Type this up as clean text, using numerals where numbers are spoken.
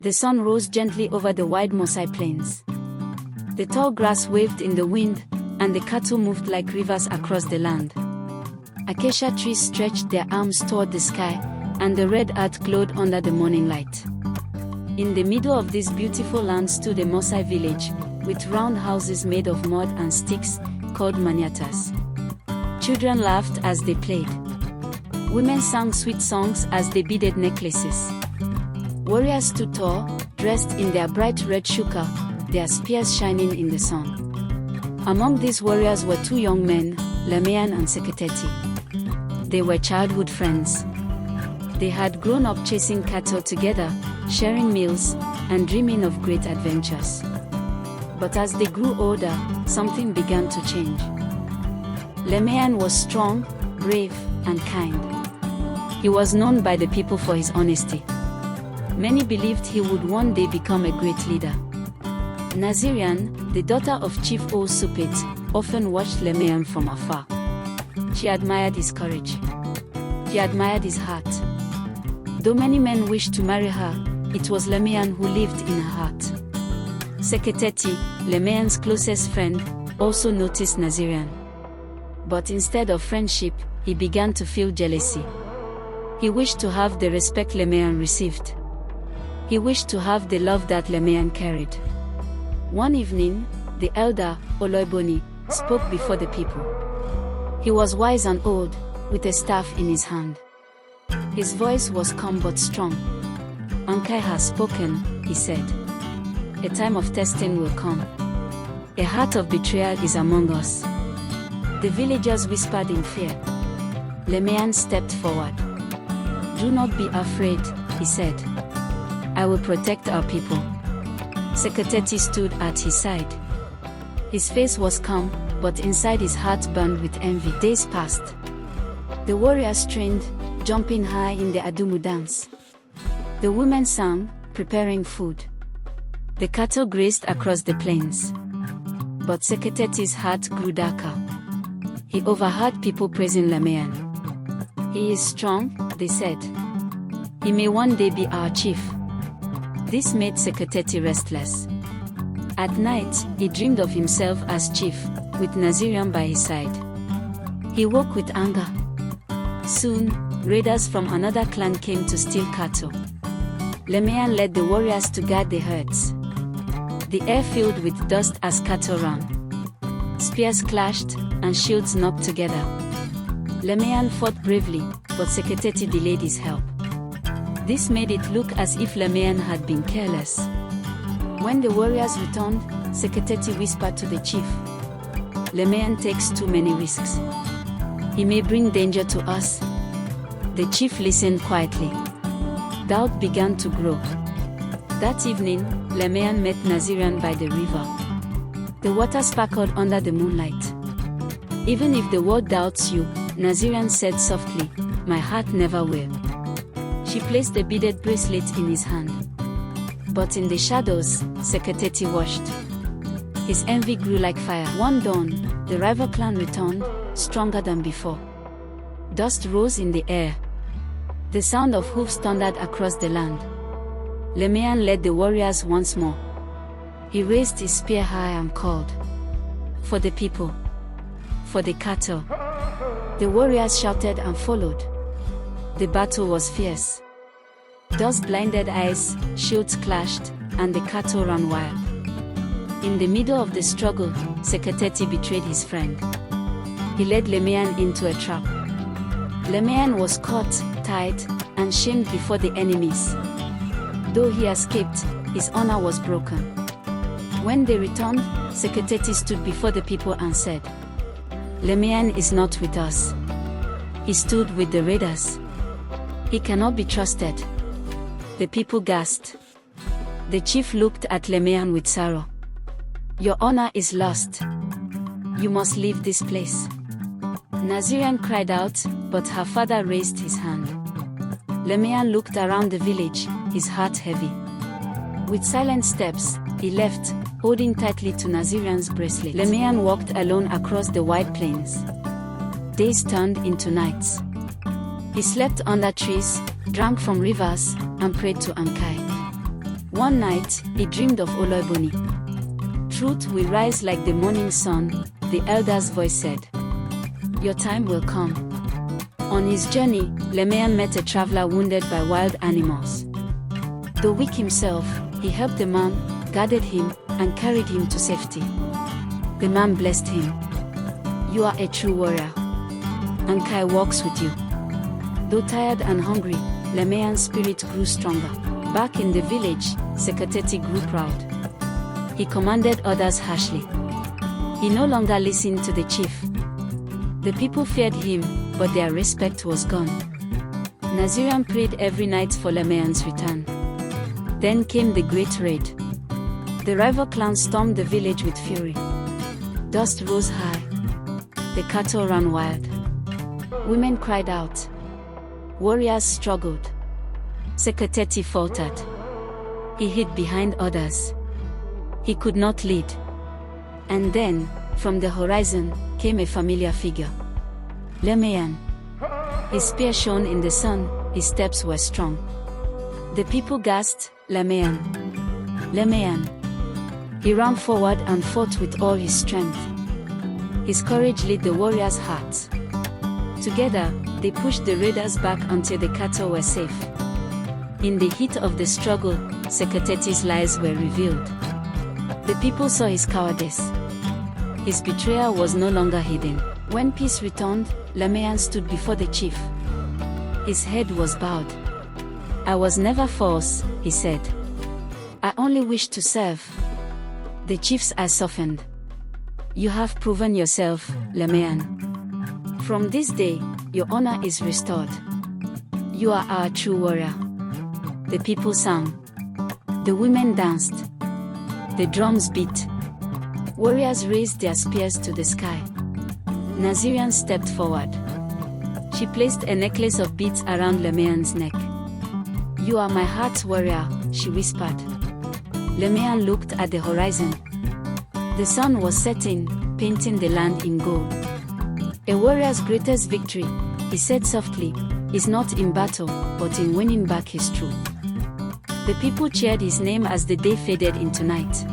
The sun rose gently over the wide Massia plains. The tall grass waved in the wind, and the cattle moved like rivers across the land. Acacia trees stretched their arms toward the sky, and the red earth glowed under the morning light. In the middle of this beautiful land stood a Massia village, with round houses made of mud and sticks, called maniatas. Children laughed as they played. Women sang sweet songs as they beaded necklaces. Warriors stood tall, dressed in their bright red shuka, their spears shining in the sun. Among these warriors were two young men, Lemean and Seketeti. They were childhood friends. They had grown up chasing cattle together, sharing meals, and dreaming of great adventures. But as they grew older, something began to change. Lemean was strong, brave, and kind. He was known by the people for his honesty. Many believed he would one day become a great leader. Nigerian, the daughter of Chief Supit, often watched Lemean from afar. She admired his courage. She admired his heart. Though many men wished to marry her, it was Lemean who lived in her heart. Seketeti, Lemean's closest friend, also noticed Nigerian. But instead of friendship, he began to feel jealousy. He wished to have the respect Lemean received. He wished to have the love that Lemean carried. One evening, the elder, Oloiboni, spoke before the people. He was wise and old, with a staff in his hand. His voice was calm but strong. Ankai has spoken, he said. A time of testing will come. A heart of betrayal is among us. The villagers whispered in fear. Lemean stepped forward. Do not be afraid, he said. I will protect our people. Seketeti stood at his side. His face was calm, but inside his heart burned with envy. Days passed. The warriors trained, jumping high in the Adumu dance. The women sang, preparing food. The cattle grazed across the plains. But Seketeti's heart grew darker. He overheard people praising Lemean. He is strong, they said. He may one day be our chief. This made Seketeti restless. At night, he dreamed of himself as chief, with Nigerian by his side. He woke with anger. Soon, raiders from another clan came to steal cattle. Lemean led the warriors to guard the herds. The air filled with dust as cattle ran. Spears clashed, and shields knocked together. Lemean fought bravely, but Seketeti delayed his help. This made it look as if Lemean had been careless. When the warriors returned, Seketeti whispered to the chief. Lemean takes too many risks. He may bring danger to us. The chief listened quietly. Doubt began to grow. That evening, Lemean met Nigerian by the river. The water sparkled under the moonlight. Even if the world doubts you, Nigerian said softly, my heart never will. She placed a beaded bracelet in his hand. But in the shadows, Seketeti watched. His envy grew like fire. One dawn, the rival clan returned, stronger than before. Dust rose in the air. The sound of hoofs thundered across the land. Lemean led the warriors once more. He raised his spear high and called. For the people. For the cattle. The warriors shouted and followed. The battle was fierce. Dust blinded eyes, shields clashed, and the cattle ran wild. In the middle of the struggle, Seketeti betrayed his friend. He led Lemean into a trap. Lemean was caught, tied, and shamed before the enemies. Though he escaped, his honor was broken. When they returned, Seketeti stood before the people and said, Lemean is not with us. He stood with the raiders. He cannot be trusted. The people gasped. The chief looked at Lemean with sorrow. Your honor is lost. You must leave this place. Nigerian cried out, but her father raised his hand. Lemean looked around the village, his heart heavy. With silent steps, he left, holding tightly to Nigerian's bracelet. Lemean walked alone across the wide plains. Days turned into nights. He slept under trees, drank from rivers, and prayed to Ankai. One night, he dreamed of Oloiboni. Truth will rise like the morning sun, the elder's voice said. Your time will come. On his journey, Lemeyan met a traveler wounded by wild animals. Though weak himself, he helped the man, guarded him, and carried him to safety. The man blessed him. You are a true warrior. Ankai walks with you. Though tired and hungry, Lemeyan's spirit grew stronger. Back in the village, Seketeti grew proud. He commanded others harshly. He no longer listened to the chief. The people feared him, but their respect was gone. Nigerian prayed every night for Lemeyan's return. Then came the great raid. The rival clans stormed the village with fury. Dust rose high. The cattle ran wild. Women cried out. Warriors struggled. Seketeti faltered. He hid behind others. He could not lead. And then, from the horizon, came a familiar figure. Lemeyan. His spear shone in the sun, his steps were strong. The people gasped, Lemeyan. Lemeyan. He ran forward and fought with all his strength. His courage lit the warriors' hearts. Together, they pushed the raiders back until the cattle were safe. In the heat of the struggle, Seketeti's lies were revealed. The people saw his cowardice. His betrayal was no longer hidden. When peace returned, Lemeyan stood before the chief. His head was bowed. I was never false, he said. I only wished to serve. The chief's eyes softened. You have proven yourself, Lemeyan. From this day, your honor is restored. You are our true warrior. The people sang. The women danced. The drums beat. Warriors raised their spears to the sky. Nigerian stepped forward. She placed a necklace of beads around Lemeyan's neck. You are my heart's warrior, she whispered. Lemeyan looked at the horizon. The sun was setting, painting the land in gold. A warrior's greatest victory, he said softly, is not in battle, but in winning back his truth. The people cheered his name as the day faded into night.